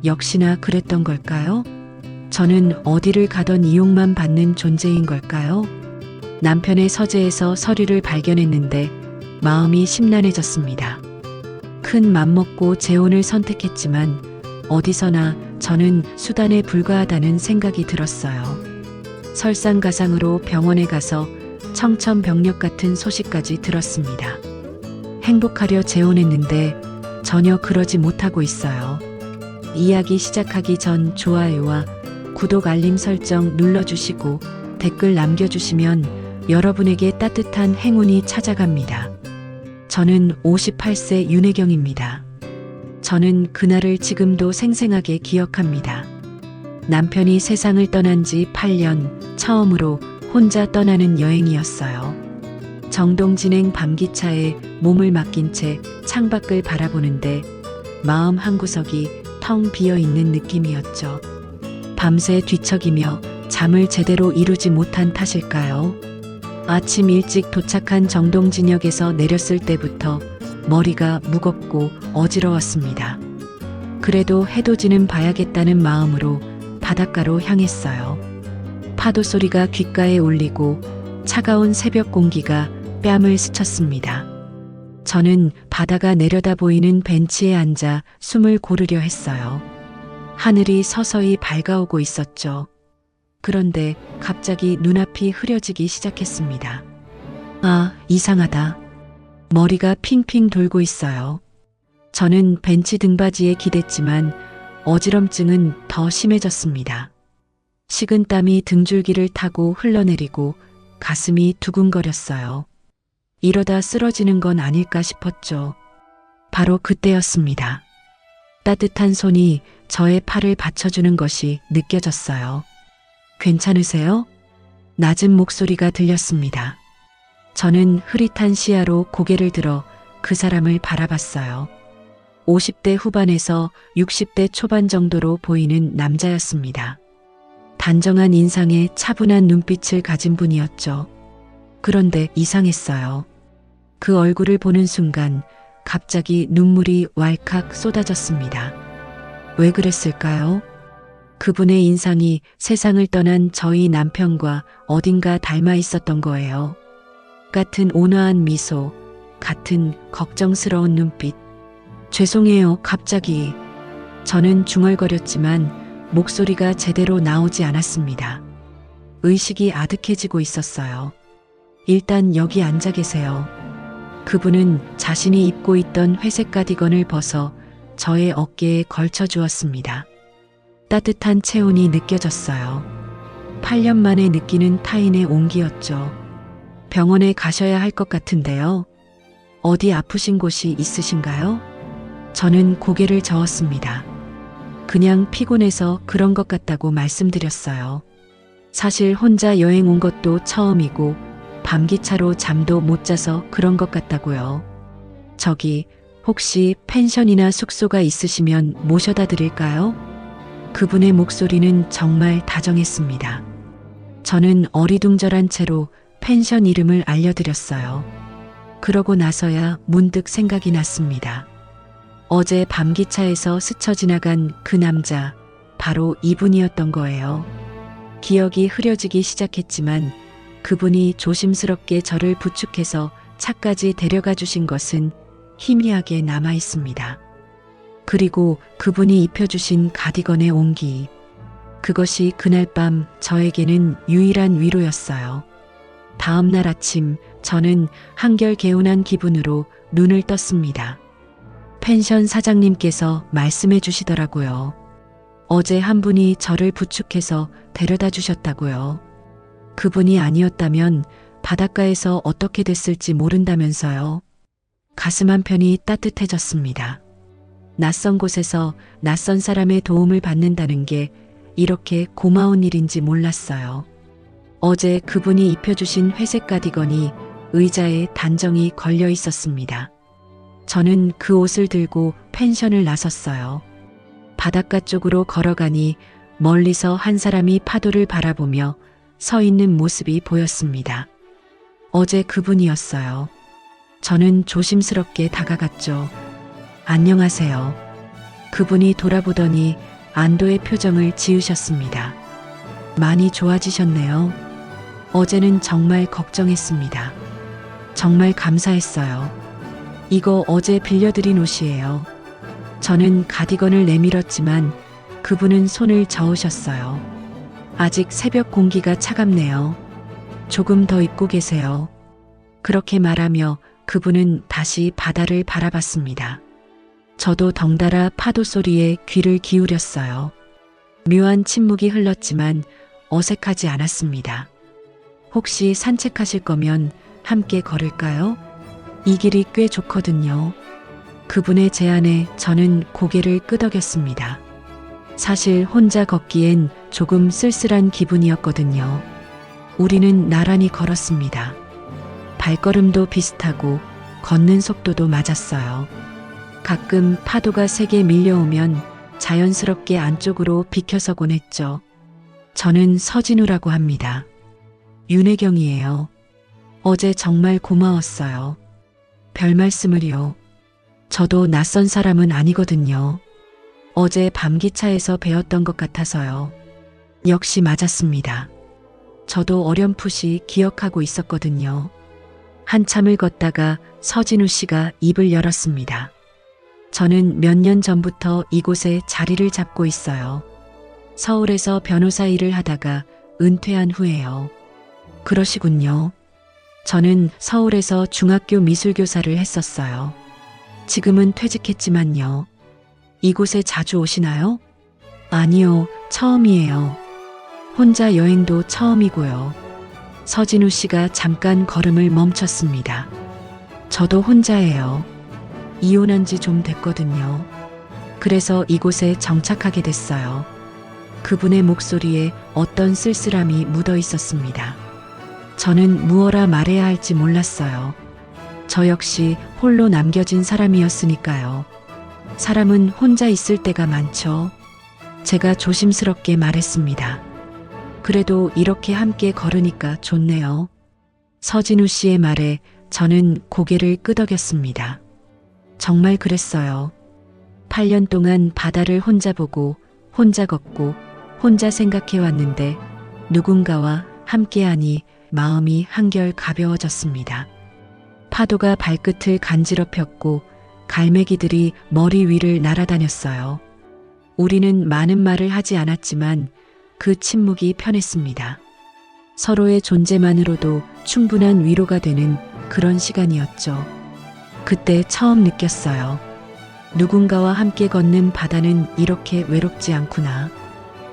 역시나 그랬던 걸까요? 저는 어디를 가던 이용만 받는 존재인 걸까요? 남편의 서재에서 서류를 발견했는데 마음이 심란해졌습니다. 큰 맘먹고 재혼을 선택했지만 어디서나 저는 수단에 불과하다는 생각이 들었어요. 설상가상으로 병원에 가서 청천벽력 같은 소식까지 들었습니다. 행복하려 재혼했는데 전혀 그러지 못하고 있어요. 이야기 시작하기 전 좋아요와 구독 알림 설정 눌러주시고 댓글 남겨주시면 여러분에게 따뜻한 행운이 찾아갑니다. 저는 58세 윤혜경입니다. 저는 그날을 지금도 생생하게 기억합니다. 남편이 세상을 떠난 지 8년 처음으로 혼자 떠나는 여행이었어요. 정동진행 밤기차에 몸을 맡긴 채 창밖을 바라보는데 마음 한구석이 텅 비어있는 느낌이었죠. 밤새 뒤척이며 잠을 제대로 이루지 못한 탓일까요? 아침 일찍 도착한 정동진역에서 내렸을 때부터 머리가 무겁고 어지러웠습니다. 그래도 해도 지는 봐야겠다는 마음으로 바닷가로 향했어요. 파도 소리가 귓가에 울리고 차가운 새벽 공기가 뺨을 스쳤습니다. 저는 바다가 내려다 보이는 벤치에 앉아 숨을 고르려 했어요. 하늘이 서서히 밝아오고 있었죠. 그런데 갑자기 눈앞이 흐려지기 시작했습니다. 아, 이상하다. 머리가 핑핑 돌고 있어요. 저는 벤치 등받이에 기댔지만 어지럼증은 더 심해졌습니다. 식은땀이 등줄기를 타고 흘러내리고 가슴이 두근거렸어요. 이러다 쓰러지는 건 아닐까 싶었죠. 바로 그때였습니다. 따뜻한 손이 저의 팔을 받쳐주는 것이 느껴졌어요. 괜찮으세요? 낮은 목소리가 들렸습니다. 저는 흐릿한 시야로 고개를 들어 그 사람을 바라봤어요. 50대 후반에서 60대 초반 정도로 보이는 남자였습니다. 단정한 인상에 차분한 눈빛을 가진 분이었죠. 그런데 이상했어요. 그 얼굴을 보는 순간 갑자기 눈물이 왈칵 쏟아졌습니다. 왜 그랬을까요? 그분의 인상이 세상을 떠난 저희 남편과 어딘가 닮아 있었던 거예요. 같은 온화한 미소, 같은 걱정스러운 눈빛. 죄송해요, 갑자기. 저는 중얼거렸지만 목소리가 제대로 나오지 않았습니다. 의식이 아득해지고 있었어요. 일단 여기 앉아 계세요. 그분은 자신이 입고 있던 회색 가디건을 벗어 저의 어깨에 걸쳐 주었습니다. 따뜻한 체온이 느껴졌어요. 8년 만에 느끼는 타인의 온기였죠. 병원에 가셔야 할 것 같은데요. 어디 아프신 곳이 있으신가요? 저는 고개를 저었습니다. 그냥 피곤해서 그런 것 같다고 말씀드렸어요. 사실 혼자 여행 온 것도 처음이고 밤기차로 잠도 못 자서 그런 것 같다고요. 저기 혹시 펜션이나 숙소가 있으시면 모셔다 드릴까요? 그분의 목소리는 정말 다정했습니다. 저는 어리둥절한 채로 펜션 이름을 알려드렸어요. 그러고 나서야 문득 생각이 났습니다. 어제 밤기차에서 스쳐 지나간 그 남자, 바로 이분이었던 거예요. 기억이 흐려지기 시작했지만 그분이 조심스럽게 저를 부축해서 차까지 데려가 주신 것은 희미하게 남아 있습니다. 그리고 그분이 입혀주신 가디건의 온기. 그것이 그날 밤 저에게는 유일한 위로였어요. 다음 날 아침 저는 한결 개운한 기분으로 눈을 떴습니다. 펜션 사장님께서 말씀해 주시더라고요. 어제 한 분이 저를 부축해서 데려다 주셨다고요. 그분이 아니었다면 바닷가에서 어떻게 됐을지 모른다면서요. 가슴 한편이 따뜻해졌습니다. 낯선 곳에서 낯선 사람의 도움을 받는다는 게 이렇게 고마운 일인지 몰랐어요. 어제 그분이 입혀주신 회색 가디건이 의자에 단정히 걸려 있었습니다. 저는 그 옷을 들고 펜션을 나섰어요. 바닷가 쪽으로 걸어가니 멀리서 한 사람이 파도를 바라보며 서 있는 모습이 보였습니다. 어제 그분이었어요. 저는 조심스럽게 다가갔죠. 안녕하세요. 그분이 돌아보더니 안도의 표정을 지으셨습니다. 많이 좋아지셨네요. 어제는 정말 걱정했습니다. 정말 감사했어요. 이거 어제 빌려드린 옷이에요. 저는 가디건을 내밀었지만 그분은 손을 저으셨어요. 아직 새벽 공기가 차갑네요. 조금 더 입고 계세요. 그렇게 말하며 그분은 다시 바다를 바라봤습니다. 저도 덩달아 파도 소리에 귀를 기울였어요. 묘한 침묵이 흘렀지만 어색하지 않았습니다. 혹시 산책하실 거면 함께 걸을까요? 이 길이 꽤 좋거든요. 그분의 제안에 저는 고개를 끄덕였습니다. 사실 혼자 걷기엔 조금 쓸쓸한 기분이었거든요. 우리는 나란히 걸었습니다. 발걸음도 비슷하고 걷는 속도도 맞았어요. 가끔 파도가 세게 밀려오면 자연스럽게 안쪽으로 비켜서곤 했죠. 저는 서진우라고 합니다. 윤혜경이에요. 어제 정말 고마웠어요. 별 말씀을요. 저도 낯선 사람은 아니거든요. 어제 밤기차에서 배웠던 것 같아서요. 역시 맞았습니다. 저도 어렴풋이 기억하고 있었거든요. 한참을 걷다가 서진우 씨가 입을 열었습니다. 저는 몇 년 전부터 이곳에 자리를 잡고 있어요. 서울에서 변호사 일을 하다가 은퇴한 후에요. 그러시군요. 저는 서울에서 중학교 미술교사를 했었어요. 지금은 퇴직했지만요. 이곳에 자주 오시나요? 아니요, 처음이에요. 혼자 여행도 처음이고요. 서진우 씨가 잠깐 걸음을 멈췄습니다. 저도 혼자예요. 이혼한 지 좀 됐거든요. 그래서 이곳에 정착하게 됐어요. 그분의 목소리에 어떤 쓸쓸함이 묻어 있었습니다. 저는 무엇라 말해야 할지 몰랐어요. 저 역시 홀로 남겨진 사람이었으니까요. 사람은 혼자 있을 때가 많죠. 제가 조심스럽게 말했습니다. 그래도 이렇게 함께 걸으니까 좋네요. 서진우 씨의 말에 저는 고개를 끄덕였습니다. 정말 그랬어요. 8년 동안 바다를 혼자 보고 혼자 걷고 혼자 생각해 왔는데 누군가와 함께하니 마음이 한결 가벼워졌습니다. 파도가 발끝을 간지럽혔고 갈매기들이 머리 위를 날아다녔어요. 우리는 많은 말을 하지 않았지만 그 침묵이 편했습니다. 서로의 존재만으로도 충분한 위로가 되는 그런 시간이었죠. 그때 처음 느꼈어요. 누군가와 함께 걷는 바다는 이렇게 외롭지 않구나.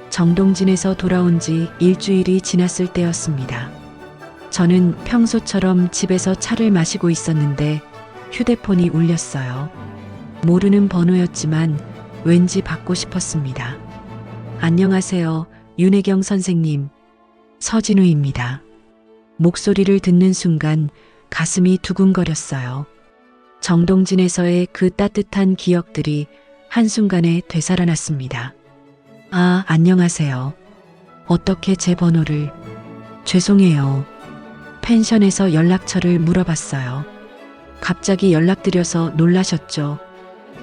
정동진에서 돌아온 지 일주일이 지났을 때였습니다. 저는 평소처럼 집에서 차를 마시고 있었는데 휴대폰이 울렸어요. 모르는 번호였지만 왠지 받고 싶었습니다. 안녕하세요, 윤혜경 선생님. 서진우입니다. 목소리를 듣는 순간 가슴이 두근거렸어요. 정동진에서의 그 따뜻한 기억들이 한순간에 되살아났습니다. 아, 안녕하세요. 어떻게 제 번호를... 죄송해요. 펜션에서 연락처를 물어봤어요. 갑자기 연락드려서 놀라셨죠?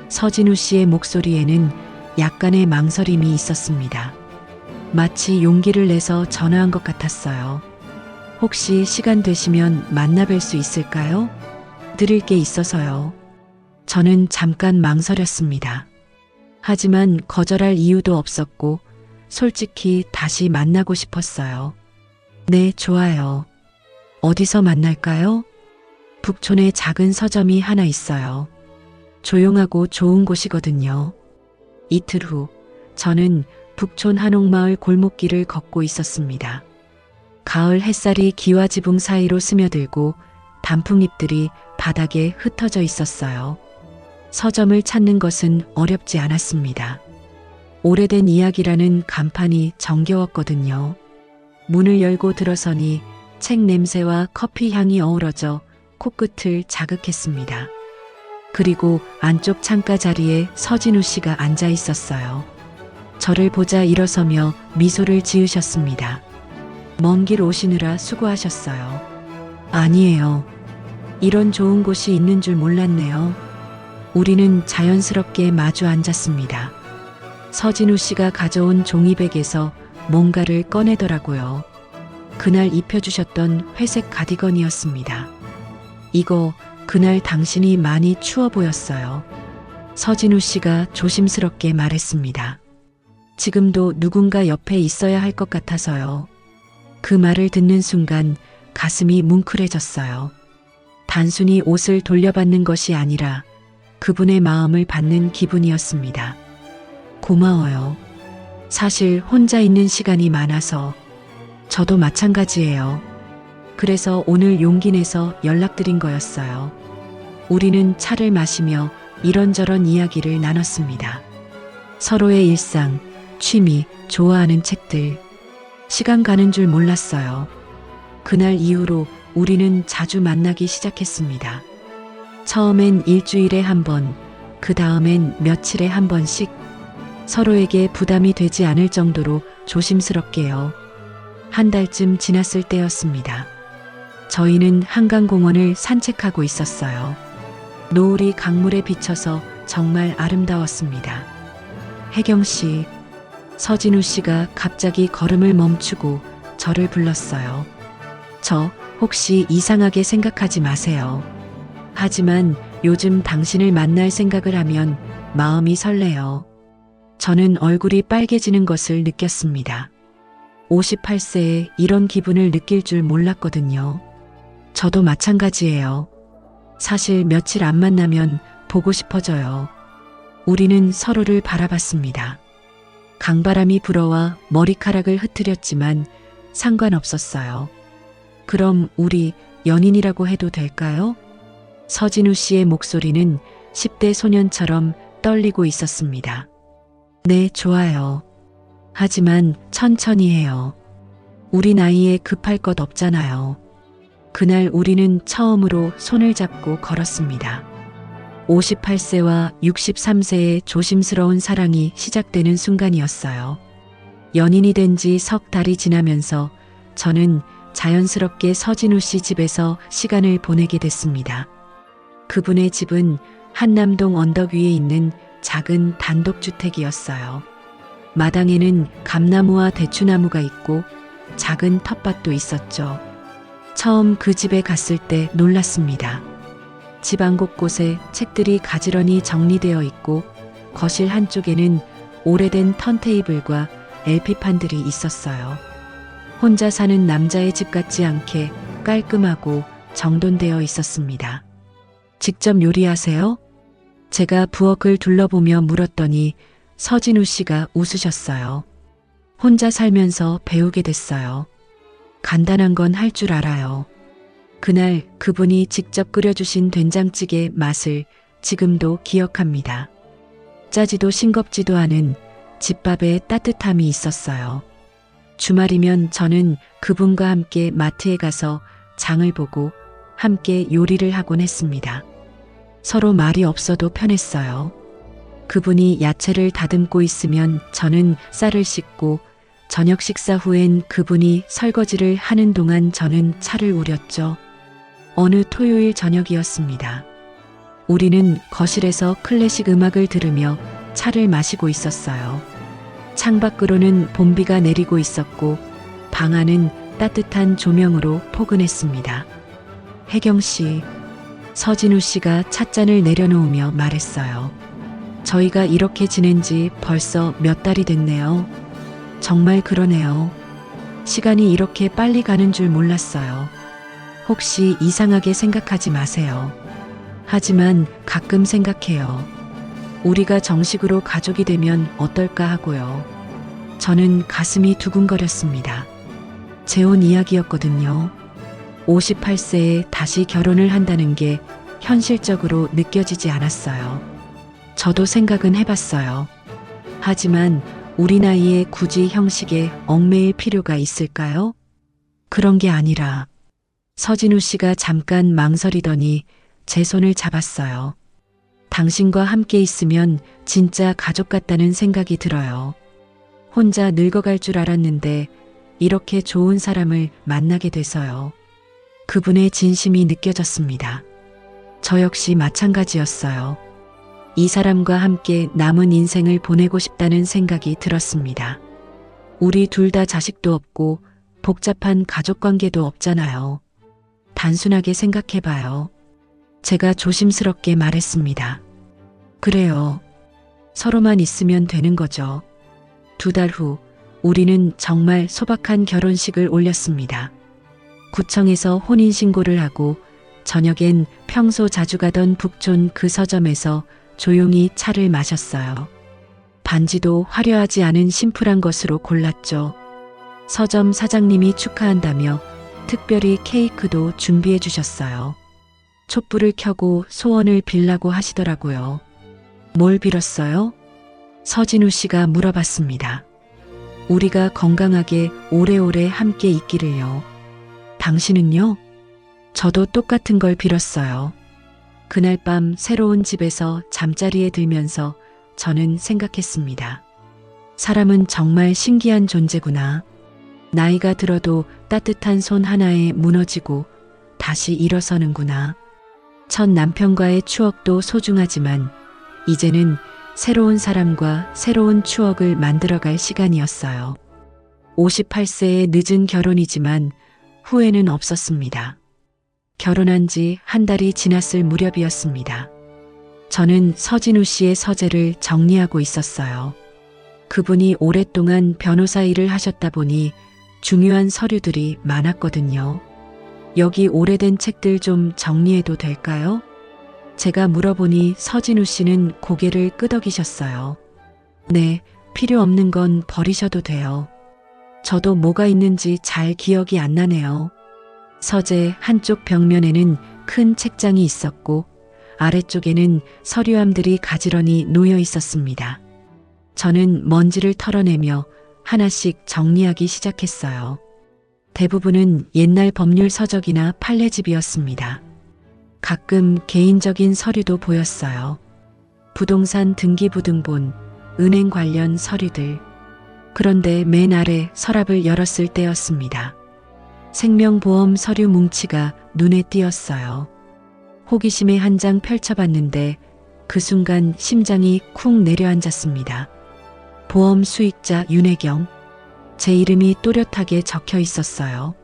서진우 씨의 목소리에는 약간의 망설임이 있었습니다. 마치 용기를 내서 전화한 것 같았어요. 혹시 시간 되시면 만나 뵐 수 있을까요? 드릴 게 있어서요. 저는 잠깐 망설였습니다. 하지만 거절할 이유도 없었고 솔직히 다시 만나고 싶었어요. 네, 좋아요. 어디서 만날까요? 북촌에 작은 서점이 하나 있어요. 조용하고 좋은 곳이거든요. 이틀 후 저는 북촌 한옥마을 골목길을 걷고 있었습니다. 가을 햇살이 기와 지붕 사이로 스며들고 단풍잎들이 바닥에 흩어져 있었어요. 서점을 찾는 것은 어렵지 않았습니다. 오래된 이야기라는 간판이 정겨웠거든요. 문을 열고 들어서니 책 냄새와 커피 향이 어우러져 코끝을 자극했습니다. 그리고 안쪽 창가 자리에 서진우 씨가 앉아 있었어요. 저를 보자 일어서며 미소를 지으셨습니다. 먼 길 오시느라 수고하셨어요. 아니에요. 이런 좋은 곳이 있는 줄 몰랐네요. 우리는 자연스럽게 마주 앉았습니다. 서진우 씨가 가져온 종이백에서 뭔가를 꺼내더라고요. 그날 입혀주셨던 회색 가디건이었습니다. 이거 그날 당신이 많이 추워 보였어요. 서진우 씨가 조심스럽게 말했습니다. 지금도 누군가 옆에 있어야 할 것 같아서요. 그 말을 듣는 순간 가슴이 뭉클해졌어요. 단순히 옷을 돌려받는 것이 아니라 그분의 마음을 받는 기분이었습니다. 고마워요. 사실 혼자 있는 시간이 많아서 저도 마찬가지예요. 그래서 오늘 용기 내서 연락드린 거였어요. 우리는 차를 마시며 이런저런 이야기를 나눴습니다. 서로의 일상, 취미, 좋아하는 책들. 시간 가는 줄 몰랐어요. 그날 이후로 우리는 자주 만나기 시작했습니다. 처음엔 일주일에 한 번, 그 다음엔 며칠에 한 번씩 서로에게 부담이 되지 않을 정도로 조심스럽게요. 한 달쯤 지났을 때였습니다. 저희는 한강공원을 산책하고 있었어요. 노을이 강물에 비쳐서 정말 아름다웠습니다. 혜경 씨, 서진우 씨가 갑자기 걸음을 멈추고 저를 불렀어요. 저 혹시 이상하게 생각하지 마세요. 하지만 요즘 당신을 만날 생각을 하면 마음이 설레요. 저는 얼굴이 빨개지는 것을 느꼈습니다. 58세에 이런 기분을 느낄 줄 몰랐거든요. 저도 마찬가지예요. 사실 며칠 안 만나면 보고 싶어져요. 우리는 서로를 바라봤습니다. 강바람이 불어와 머리카락을 흐트렸지만 상관없었어요. 그럼 우리 연인이라고 해도 될까요? 서진우 씨의 목소리는 10대 소년처럼 떨리고 있었습니다. 네, 좋아요. 하지만 천천히 해요. 우리 나이에 급할 것 없잖아요. 그날 우리는 처음으로 손을 잡고 걸었습니다. 58세와 63세의 조심스러운 사랑이 시작되는 순간이었어요. 연인이 된 지 석 달이 지나면서 저는 자연스럽게 서진우 씨 집에서 시간을 보내게 됐습니다. 그분의 집은 한남동 언덕 위에 있는 작은 단독주택이었어요. 마당에는 감나무와 대추나무가 있고 작은 텃밭도 있었죠. 처음 그 집에 갔을 때 놀랐습니다. 집안 곳곳에 책들이 가지런히 정리되어 있고 거실 한쪽에는 오래된 턴테이블과 LP판들이 있었어요. 혼자 사는 남자의 집 같지 않게 깔끔하고 정돈되어 있었습니다. 직접 요리하세요? 제가 부엌을 둘러보며 물었더니 서진우 씨가 웃으셨어요. 혼자 살면서 배우게 됐어요. 간단한 건 할 줄 알아요. 그날 그분이 직접 끓여주신 된장찌개 맛을 지금도 기억합니다. 짜지도 싱겁지도 않은 집밥에 따뜻함이 있었어요. 주말이면 저는 그분과 함께 마트에 가서 장을 보고 함께 요리를 하곤 했습니다. 서로 말이 없어도 편했어요. 그분이 야채를 다듬고 있으면 저는 쌀을 씻고 저녁 식사 후엔 그분이 설거지를 하는 동안 저는 차를 우렸죠. 어느 토요일 저녁이었습니다. 우리는 거실에서 클래식 음악을 들으며 차를 마시고 있었어요. 창밖으로는 봄비가 내리고 있었고 방 안은 따뜻한 조명으로 포근했습니다. 혜경 씨, 서진우 씨가 찻잔을 내려놓으며 말했어요. 저희가 이렇게 지낸 지 벌써 몇 달이 됐네요. 정말 그러네요. 시간이 이렇게 빨리 가는 줄 몰랐어요. 혹시 이상하게 생각하지 마세요. 하지만 가끔 생각해요. 우리가 정식으로 가족이 되면 어떨까 하고요. 저는 가슴이 두근거렸습니다. 재혼 이야기였거든요. 58세에 다시 결혼을 한다는 게 현실적으로 느껴지지 않았어요. 저도 생각은 해봤어요. 하지만 우리 나이에 굳이 형식에 얽매일 필요가 있을까요? 그런 게 아니라 서진우 씨가 잠깐 망설이더니 제 손을 잡았어요. 당신과 함께 있으면 진짜 가족 같다는 생각이 들어요. 혼자 늙어갈 줄 알았는데 이렇게 좋은 사람을 만나게 돼서요. 그분의 진심이 느껴졌습니다. 저 역시 마찬가지였어요. 이 사람과 함께 남은 인생을 보내고 싶다는 생각이 들었습니다. 우리 둘 다 자식도 없고 복잡한 가족 관계도 없잖아요. 단순하게 생각해봐요. 제가 조심스럽게 말했습니다. 그래요. 서로만 있으면 되는 거죠. 2달 후 우리는 정말 소박한 결혼식을 올렸습니다. 구청에서 혼인신고를 하고 저녁엔 평소 자주 가던 북촌 그 서점에서 조용히 차를 마셨어요. 반지도 화려하지 않은 심플한 것으로 골랐죠. 서점 사장님이 축하한다며 특별히 케이크도 준비해 주셨어요. 촛불을 켜고 소원을 빌라고 하시더라고요. 뭘 빌었어요? 서진우 씨가 물어봤습니다. 우리가 건강하게 오래오래 함께 있기를요. 당신은요? 저도 똑같은 걸 빌었어요. 그날 밤 새로운 집에서 잠자리에 들면서 저는 생각했습니다. 사람은 정말 신기한 존재구나. 나이가 들어도 따뜻한 손 하나에 무너지고 다시 일어서는구나. 첫 남편과의 추억도 소중하지만 이제는 새로운 사람과 새로운 추억을 만들어갈 시간이었어요. 58세의 늦은 결혼이지만 후회는 없었습니다. 결혼한 지 한 달이 지났을 무렵이었습니다. 저는 서진우 씨의 서재를 정리하고 있었어요. 그분이 오랫동안 변호사 일을 하셨다 보니 중요한 서류들이 많았거든요. 여기 오래된 책들 좀 정리해도 될까요? 제가 물어보니 서진우 씨는 고개를 끄덕이셨어요. 네, 필요 없는 건 버리셔도 돼요. 저도 뭐가 있는지 잘 기억이 안 나네요. 서재 한쪽 벽면에는 큰 책장이 있었고 아래쪽에는 서류함들이 가지런히 놓여 있었습니다. 저는 먼지를 털어내며 하나씩 정리하기 시작했어요. 대부분은 옛날 법률 서적이나 판례집이었습니다. 가끔 개인적인 서류도 보였어요. 부동산 등기부등본, 은행 관련 서류들. 그런데 맨 아래 서랍을 열었을 때였습니다. 생명보험 서류 뭉치가 눈에 띄었어요. 호기심에 한 장 펼쳐봤는데 그 순간 심장이 쿵 내려앉았습니다. 보험 수익자 윤혜경. 제 이름이 또렷하게 적혀 있었어요.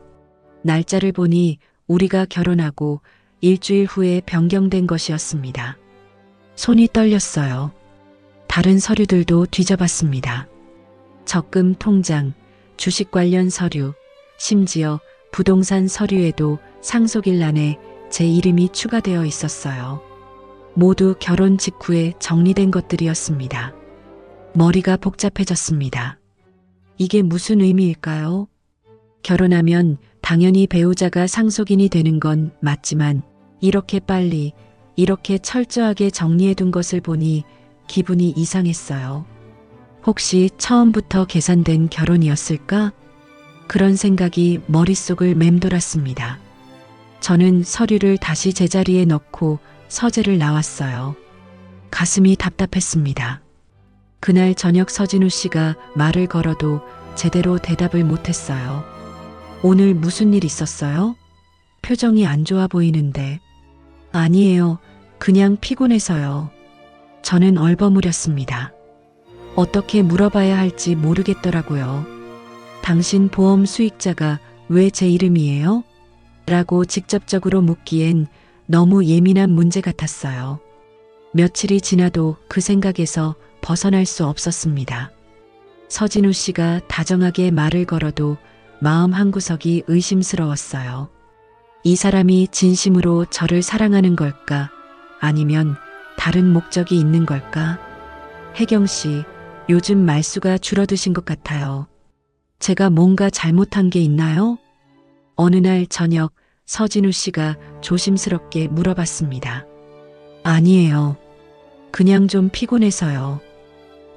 날짜를 보니 우리가 결혼하고 일주일 후에 변경된 것이었습니다. 손이 떨렸어요. 다른 서류들도 뒤져봤습니다. 적금 통장, 주식 관련 서류, 심지어 부동산 서류에도 상속일란에 제 이름이 추가되어 있었어요. 모두 결혼 직후에 정리된 것들이었습니다. 머리가 복잡해졌습니다. 이게 무슨 의미일까요? 결혼하면 당연히 배우자가 상속인이 되는 건 맞지만 이렇게 빨리, 이렇게 철저하게 정리해둔 것을 보니 기분이 이상했어요. 혹시 처음부터 계산된 결혼이었을까? 그런 생각이 머릿속을 맴돌았습니다. 저는 서류를 다시 제자리에 넣고 서재를 나왔어요. 가슴이 답답했습니다. 그날 저녁 서진우 씨가 말을 걸어도 제대로 대답을 못했어요. 오늘 무슨 일 있었어요? 표정이 안 좋아 보이는데. 아니에요. 그냥 피곤해서요. 저는 얼버무렸습니다. 어떻게 물어봐야 할지 모르겠더라고요. 당신 보험 수익자가 왜 제 이름이에요? 라고 직접적으로 묻기엔 너무 예민한 문제 같았어요. 며칠이 지나도 그 생각에서 벗어날 수 없었습니다. 서진우 씨가 다정하게 말을 걸어도 마음 한구석이 의심스러웠어요. 이 사람이 진심으로 저를 사랑하는 걸까? 아니면 다른 목적이 있는 걸까? 혜경 씨, 요즘 말수가 줄어드신 것 같아요. 제가 뭔가 잘못한 게 있나요? 어느 날 저녁 서진우 씨가 조심스럽게 물어봤습니다. 아니에요. 그냥 좀 피곤해서요.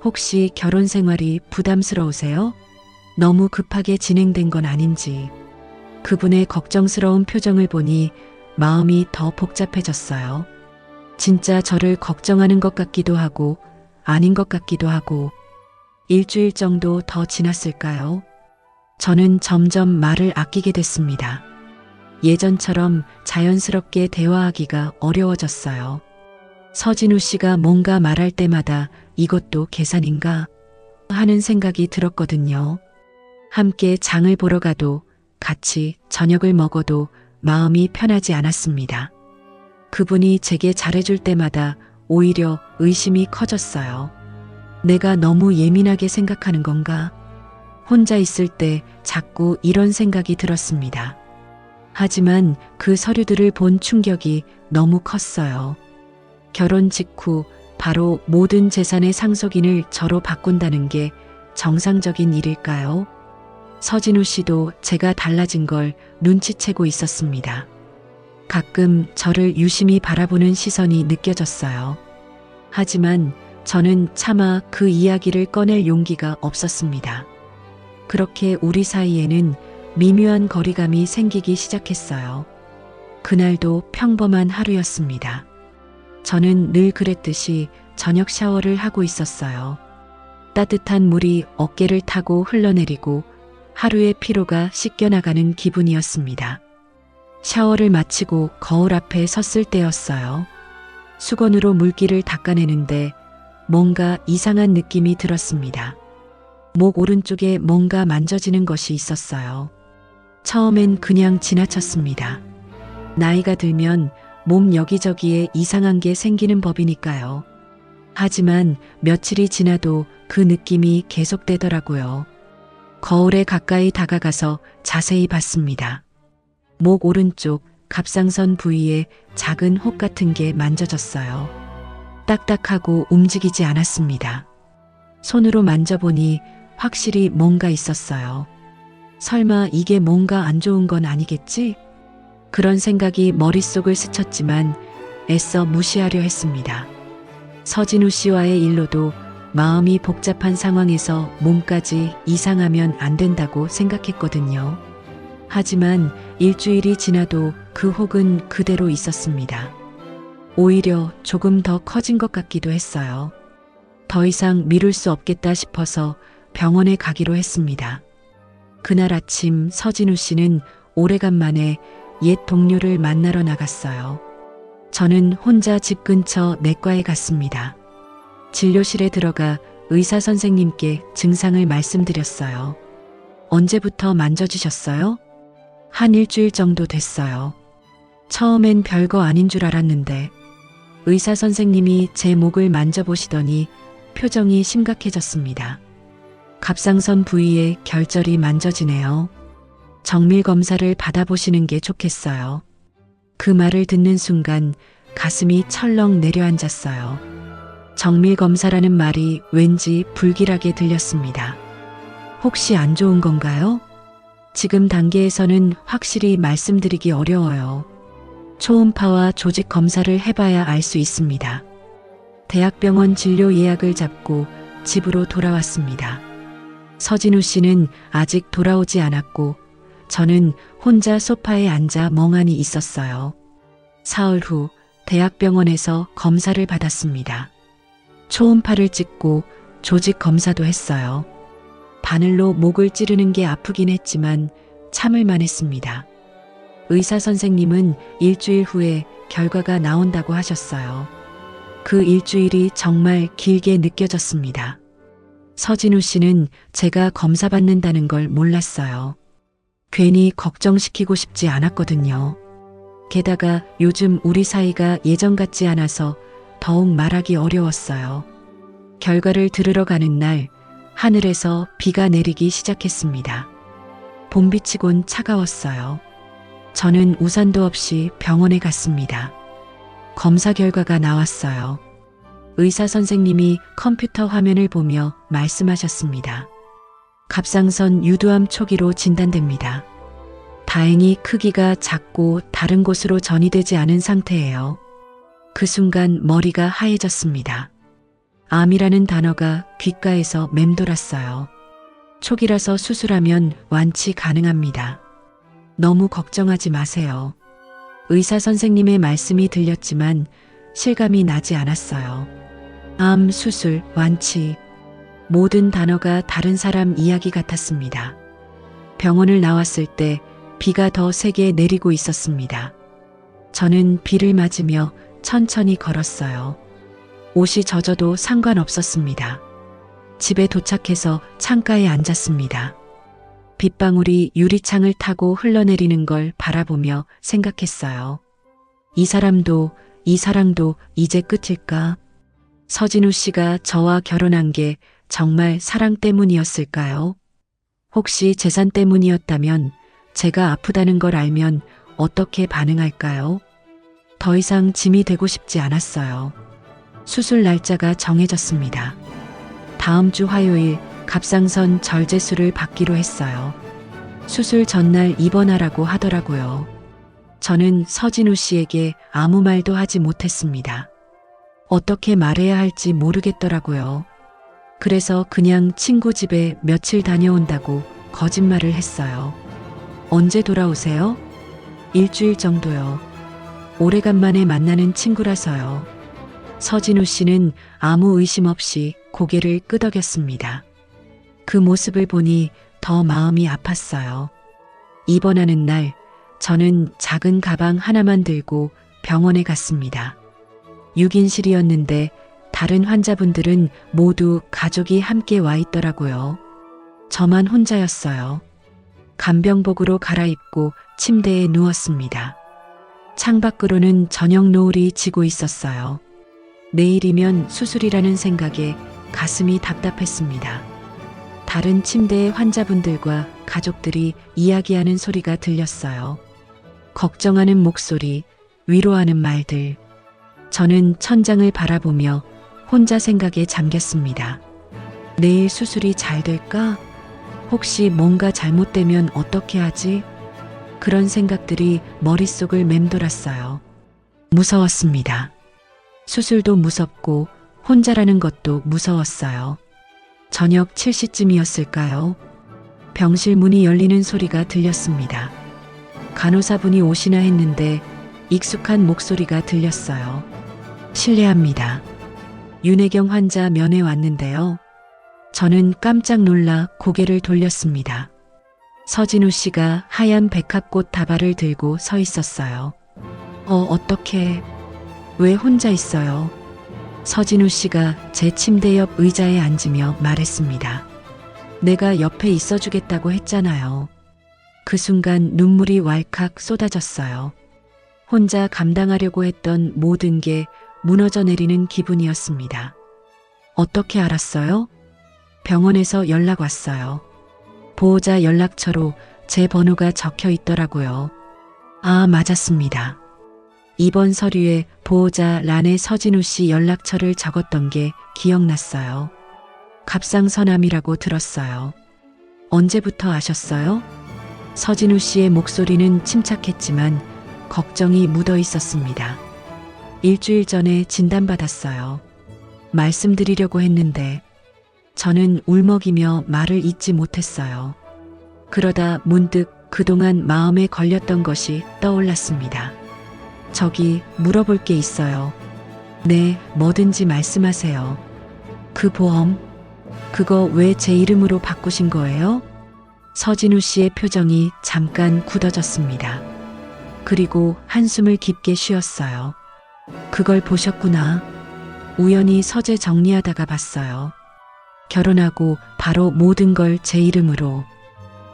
혹시 결혼 생활이 부담스러우세요? 너무 급하게 진행된 건 아닌지. 그분의 걱정스러운 표정을 보니 마음이 더 복잡해졌어요. 진짜 저를 걱정하는 것 같기도 하고 아닌 것 같기도 하고. 일주일 정도 더 지났을까요? 저는 점점 말을 아끼게 됐습니다. 예전처럼 자연스럽게 대화하기가 어려워졌어요. 서진우 씨가 뭔가 말할 때마다 이것도 계산인가 하는 생각이 들었거든요. 함께 장을 보러 가도 같이 저녁을 먹어도 마음이 편하지 않았습니다. 그분이 제게 잘해줄 때마다 오히려 의심이 커졌어요. 내가 너무 예민하게 생각하는 건가? 혼자 있을 때 자꾸 이런 생각이 들었습니다. 하지만 그 서류들을 본 충격이 너무 컸어요. 결혼 직후 바로 모든 재산의 상속인을 저로 바꾼다는 게 정상적인 일일까요? 서진우 씨도 제가 달라진 걸 눈치채고 있었습니다. 가끔 저를 유심히 바라보는 시선이 느껴졌어요. 하지만 저는 차마 그 이야기를 꺼낼 용기가 없었습니다. 그렇게 우리 사이에는 미묘한 거리감이 생기기 시작했어요. 그날도 평범한 하루였습니다. 저는 늘 그랬듯이 저녁 샤워를 하고 있었어요. 따뜻한 물이 어깨를 타고 흘러내리고 하루의 피로가 씻겨나가는 기분이었습니다. 샤워를 마치고 거울 앞에 섰을 때였어요. 수건으로 물기를 닦아내는데 뭔가 이상한 느낌이 들었습니다. 목 오른쪽에 뭔가 만져지는 것이 있었어요. 처음엔 그냥 지나쳤습니다. 나이가 들면 몸 여기저기에 이상한 게 생기는 법이니까요. 하지만 며칠이 지나도 그 느낌이 계속되더라고요. 거울에 가까이 다가가서 자세히 봤습니다. 목 오른쪽 갑상선 부위에 작은 혹 같은 게 만져졌어요. 딱딱하고 움직이지 않았습니다. 손으로 만져보니 확실히 뭔가 있었어요. 설마 이게 뭔가 안 좋은 건 아니겠지? 그런 생각이 머릿속을 스쳤지만 애써 무시하려 했습니다. 서진우 씨와의 일로도 마음이 복잡한 상황에서 몸까지 이상하면 안 된다고 생각했거든요. 하지만 일주일이 지나도 그 혹은 그대로 있었습니다. 오히려 조금 더 커진 것 같기도 했어요. 더 이상 미룰 수 없겠다 싶어서 병원에 가기로 했습니다. 그날 아침 서진우 씨는 오래간만에 옛 동료를 만나러 나갔어요. 저는 혼자 집 근처 내과에 갔습니다. 진료실에 들어가 의사 선생님께 증상을 말씀드렸어요. 언제부터 만져주셨어요? 한 일주일 정도 됐어요. 처음엔 별거 아닌 줄 알았는데 의사 선생님이 제 목을 만져보시더니 표정이 심각해졌습니다. 갑상선 부위에 결절이 만져지네요. 정밀 검사를 받아보시는 게 좋겠어요. 그 말을 듣는 순간 가슴이 철렁 내려앉았어요. 정밀 검사라는 말이 왠지 불길하게 들렸습니다. 혹시 안 좋은 건가요? 지금 단계에서는 확실히 말씀드리기 어려워요. 초음파와 조직 검사를 해봐야 알 수 있습니다. 대학병원 진료 예약을 잡고 집으로 돌아왔습니다. 서진우 씨는 아직 돌아오지 않았고 저는 혼자 소파에 앉아 멍하니 있었어요. 사흘 후 대학병원에서 검사를 받았습니다. 초음파를 찍고 조직 검사도 했어요. 바늘로 목을 찌르는 게 아프긴 했지만 참을만 했습니다. 의사 선생님은 일주일 후에 결과가 나온다고 하셨어요. 그 일주일이 정말 길게 느껴졌습니다. 서진우 씨는 제가 검사 받는다는 걸 몰랐어요. 괜히 걱정시키고 싶지 않았거든요. 게다가 요즘 우리 사이가 예전 같지 않아서 더욱 말하기 어려웠어요. 결과를 들으러 가는 날 하늘에서 비가 내리기 시작했습니다. 봄비치곤 차가웠어요. 저는 우산도 없이 병원에 갔습니다. 검사 결과가 나왔어요. 의사 선생님이 컴퓨터 화면을 보며 말씀하셨습니다. 갑상선 유두암 초기로 진단됩니다. 다행히 크기가 작고 다른 곳으로 전이되지 않은 상태예요. 그 순간 머리가 하얘졌습니다. 암이라는 단어가 귓가에서 맴돌았어요. 초기라서 수술하면 완치 가능합니다. 너무 걱정하지 마세요. 의사 선생님의 말씀이 들렸지만 실감이 나지 않았어요. 암, 수술, 완치. 모든 단어가 다른 사람 이야기 같았습니다. 병원을 나왔을 때 비가 더 세게 내리고 있었습니다. 저는 비를 맞으며 천천히 걸었어요. 옷이 젖어도 상관없었습니다. 집에 도착해서 창가에 앉았습니다. 빗방울이 유리창을 타고 흘러내리는 걸 바라보며 생각했어요. 이 사람도 이 사랑도 이제 끝일까? 서진우 씨가 저와 결혼한 게 정말 사랑 때문이었을까요? 혹시 재산 때문이었다면 제가 아프다는 걸 알면 어떻게 반응할까요? 더 이상 짐이 되고 싶지 않았어요. 수술 날짜가 정해졌습니다. 다음 주 화요일 갑상선 절제술을 받기로 했어요. 수술 전날 입원하라고 하더라고요. 저는 서진우 씨에게 아무 말도 하지 못했습니다. 어떻게 말해야 할지 모르겠더라고요. 그래서 그냥 친구 집에 며칠 다녀온다고 거짓말을 했어요. 언제 돌아오세요? 일주일 정도요. 오래간만에 만나는 친구라서요. 서진우 씨는 아무 의심 없이 고개를 끄덕였습니다. 그 모습을 보니 더 마음이 아팠어요. 입원하는 날, 저는 작은 가방 하나만 들고 병원에 갔습니다. 6인실이었는데 다른 환자분들은 모두 가족이 함께 와 있더라고요. 저만 혼자였어요. 간병복으로 갈아입고 침대에 누웠습니다. 창밖으로는 저녁 노을이 지고 있었어요. 내일이면 수술이라는 생각에 가슴이 답답했습니다. 다른 침대의 환자분들과 가족들이 이야기하는 소리가 들렸어요. 걱정하는 목소리, 위로하는 말들. 저는 천장을 바라보며 혼자 생각에 잠겼습니다. 내일 수술이 잘 될까? 혹시 뭔가 잘못되면 어떻게 하지? 그런 생각들이 머릿속을 맴돌았어요. 무서웠습니다. 수술도 무섭고 혼자라는 것도 무서웠어요. 저녁 7시쯤이었을까요? 병실 문이 열리는 소리가 들렸습니다. 간호사분이 오시나 했는데 익숙한 목소리가 들렸어요. 실례합니다. 윤혜경 환자 면회 왔는데요. 저는 깜짝 놀라 고개를 돌렸습니다. 서진우 씨가 하얀 백합꽃 다발을 들고 서 있었어요. 어떡해. 왜 혼자 있어요? 서진우 씨가 제 침대 옆 의자에 앉으며 말했습니다. 내가 옆에 있어주겠다고 했잖아요. 그 순간 눈물이 왈칵 쏟아졌어요. 혼자 감당하려고 했던 모든 게 무너져 내리는 기분이었습니다. 어떻게 알았어요? 병원에서 연락 왔어요. 보호자 연락처로 제 번호가 적혀 있더라고요. 아, 맞았습니다. 입원 서류에 보호자 란에 서진우 씨 연락처를 적었던 게 기억났어요. 갑상선암이라고 들었어요. 언제부터 아셨어요? 서진우 씨의 목소리는 침착했지만 걱정이 묻어 있었습니다. 일주일 전에 진단받았어요. 말씀드리려고 했는데 저는 울먹이며 말을 잇지 못했어요. 그러다 문득 그동안 마음에 걸렸던 것이 떠올랐습니다. 저기 물어볼 게 있어요. 네, 뭐든지 말씀하세요. 그 보험, 그거 왜 제 이름으로 바꾸신 거예요? 서진우 씨의 표정이 잠깐 굳어졌습니다. 그리고 한숨을 깊게 쉬었어요. 그걸 보셨구나. 우연히 서재 정리하다가 봤어요. 결혼하고 바로 모든 걸 제 이름으로.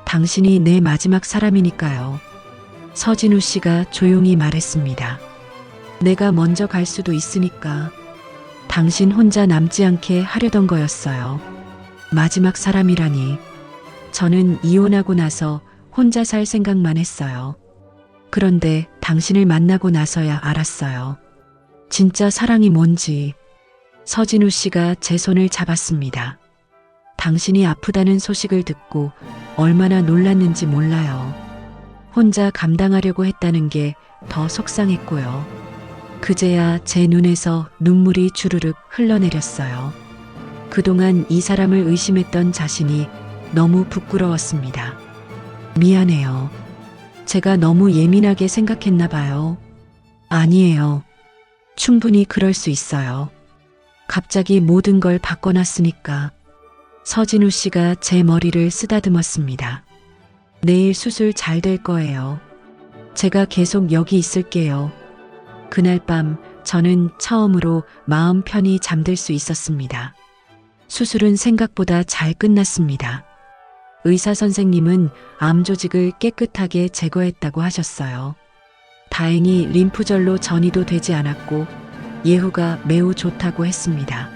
당신이 내 마지막 사람이니까요. 서진우 씨가 조용히 말했습니다. 내가 먼저 갈 수도 있으니까. 당신 혼자 남지 않게 하려던 거였어요. 마지막 사람이라니. 저는 이혼하고 나서 혼자 살 생각만 했어요. 그런데 당신을 만나고 나서야 알았어요. 진짜 사랑이 뭔지. 서진우 씨가 제 손을 잡았습니다. 당신이 아프다는 소식을 듣고 얼마나 놀랐는지 몰라요. 혼자 감당하려고 했다는 게 더 속상했고요. 그제야 제 눈에서 눈물이 주르륵 흘러내렸어요. 그동안 이 사람을 의심했던 자신이 너무 부끄러웠습니다. 미안해요. 제가 너무 예민하게 생각했나 봐요. 아니에요. 충분히 그럴 수 있어요. 갑자기 모든 걸 바꿔놨으니까. 서진우 씨가 제 머리를 쓰다듬었습니다. 내일 수술 잘 될 거예요. 제가 계속 여기 있을게요. 그날 밤 저는 처음으로 마음 편히 잠들 수 있었습니다. 수술은 생각보다 잘 끝났습니다. 의사 선생님은 암 조직을 깨끗하게 제거했다고 하셨어요. 다행히 림프절로 전이도 되지 않았고 예후가 매우 좋다고 했습니다.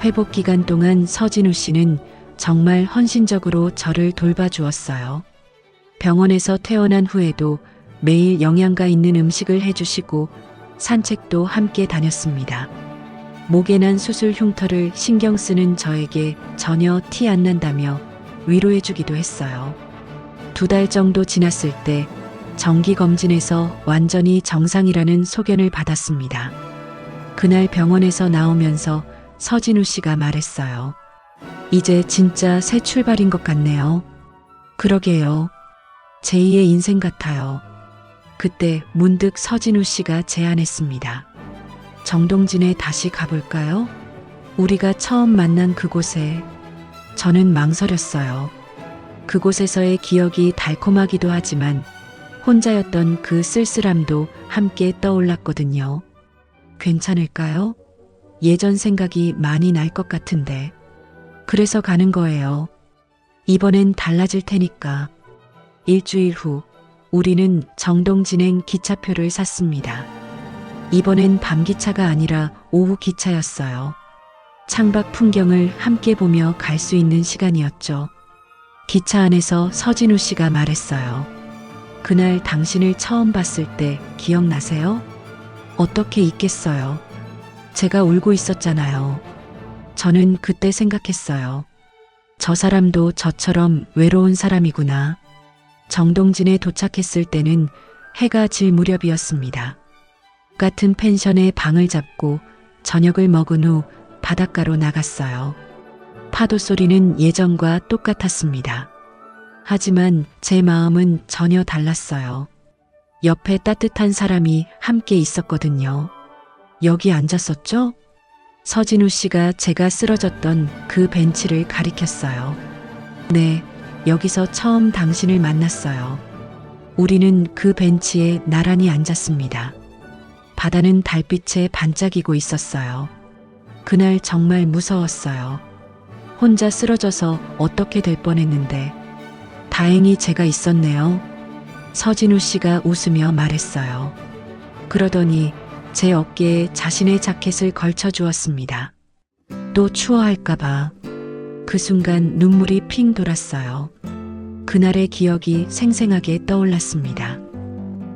회복 기간 동안 서진우 씨는 정말 헌신적으로 저를 돌봐주었어요. 병원에서 퇴원한 후에도 매일 영양가 있는 음식을 해주시고 산책도 함께 다녔습니다. 목에 난 수술 흉터를 신경 쓰는 저에게 전혀 티 안 난다며 위로해주기도 했어요. 2달 정도 지났을 때 정기검진에서 완전히 정상이라는 소견을 받았습니다. 그날 병원에서 나오면서 서진우 씨가 말했어요. 이제 진짜 새 출발인 것 같네요. 그러게요. 제2의 인생 같아요. 그때 문득 서진우 씨가 제안했습니다. 정동진에 다시 가볼까요? 우리가 처음 만난 그곳에. 저는 망설였어요. 그곳에서의 기억이 달콤하기도 하지만 혼자였던 그 쓸쓸함도 함께 떠올랐거든요. 괜찮을까요? 예전 생각이 많이 날 것 같은데. 그래서 가는 거예요. 이번엔 달라질 테니까. 일주일 후 우리는 정동진행 기차표를 샀습니다. 이번엔 밤기차가 아니라 오후 기차였어요. 창밖 풍경을 함께 보며 갈 수 있는 시간이었죠. 기차 안에서 서진우 씨가 말했어요. 그날 당신을 처음 봤을 때 기억나세요? 어떻게 잊겠어요. 제가 울고 있었잖아요. 저는 그때 생각했어요. 저 사람도 저처럼 외로운 사람이구나. 정동진에 도착했을 때는 해가 질 무렵이었습니다. 같은 펜션에 방을 잡고 저녁을 먹은 후 바닷가로 나갔어요. 파도 소리는 예전과 똑같았습니다. 하지만 제 마음은 전혀 달랐어요. 옆에 따뜻한 사람이 함께 있었거든요. 여기 앉았었죠? 서진우 씨가 제가 쓰러졌던 그 벤치를 가리켰어요. 네, 여기서 처음 당신을 만났어요. 우리는 그 벤치에 나란히 앉았습니다. 바다는 달빛에 반짝이고 있었어요. 그날 정말 무서웠어요. 혼자 쓰러져서 어떻게 될 뻔했는데 다행히 제가 있었네요. 서진우 씨가 웃으며 말했어요. 그러더니 제 어깨에 자신의 자켓을 걸쳐 주었습니다. 또 추워할까봐. 그 순간 눈물이 핑 돌았어요. 그날의 기억이 생생하게 떠올랐습니다.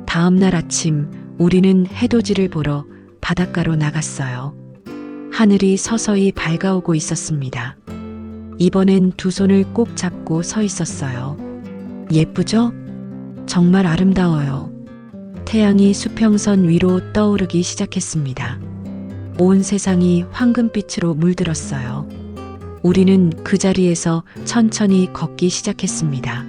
다음 날 아침 우리는 해돋이를 보러 바닷가로 나갔어요. 하늘이 서서히 밝아오고 있었습니다. 이번엔 두 손을 꼭 잡고 서 있었어요. 예쁘죠? 정말 아름다워요. 태양이 수평선 위로 떠오르기 시작했습니다. 온 세상이 황금빛으로 물들었어요. 우리는 그 자리에서 천천히 걷기 시작했습니다.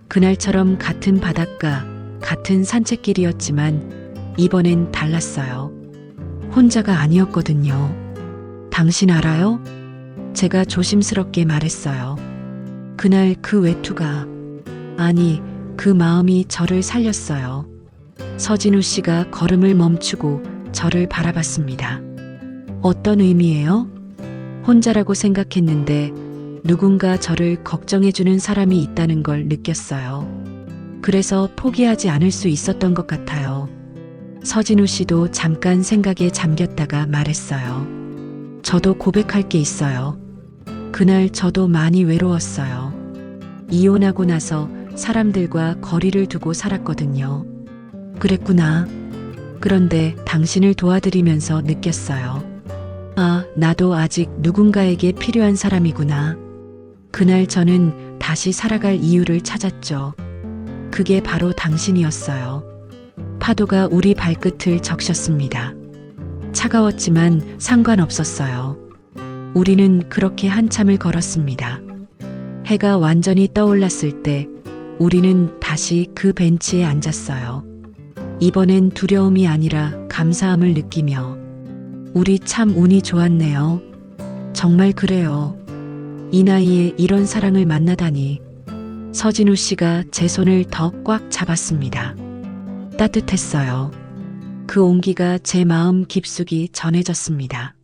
그날처럼 같은 바닷가, 같은 산책길이었지만 이번엔 달랐어요. 혼자가 아니었거든요. 당신 알아요? 제가 조심스럽게 말했어요. 그날 그 외투가, 아니, 그 마음이 저를 살렸어요. 서진우 씨가 걸음을 멈추고 저를 바라봤습니다. 어떤 의미예요? 혼자라고 생각했는데 누군가 저를 걱정해주는 사람이 있다는 걸 느꼈어요. 그래서 포기하지 않을 수 있었던 것 같아요. 서진우 씨도 잠깐 생각에 잠겼다가 말했어요. 저도 고백할 게 있어요. 그날 저도 많이 외로웠어요. 이혼하고 나서 사람들과 거리를 두고 살았거든요. 그랬구나. 그런데 당신을 도와드리면서 느꼈어요. 아, 나도 아직 누군가에게 필요한 사람이구나. 그날 저는 다시 살아갈 이유를 찾았죠. 그게 바로 당신이었어요. 파도가 우리 발끝을 적셨습니다. 차가웠지만 상관없었어요. 우리는 그렇게 한참을 걸었습니다. 해가 완전히 떠올랐을 때 우리는 다시 그 벤치에 앉았어요. 이번엔 두려움이 아니라 감사함을 느끼며 우리 참 운이 좋았네요. 정말 그래요. 이 나이에 이런 사랑을 만나다니. 서진우 씨가 제 손을 더 꽉 잡았습니다. 따뜻했어요. 그 온기가 제 마음 깊숙이 전해졌습니다.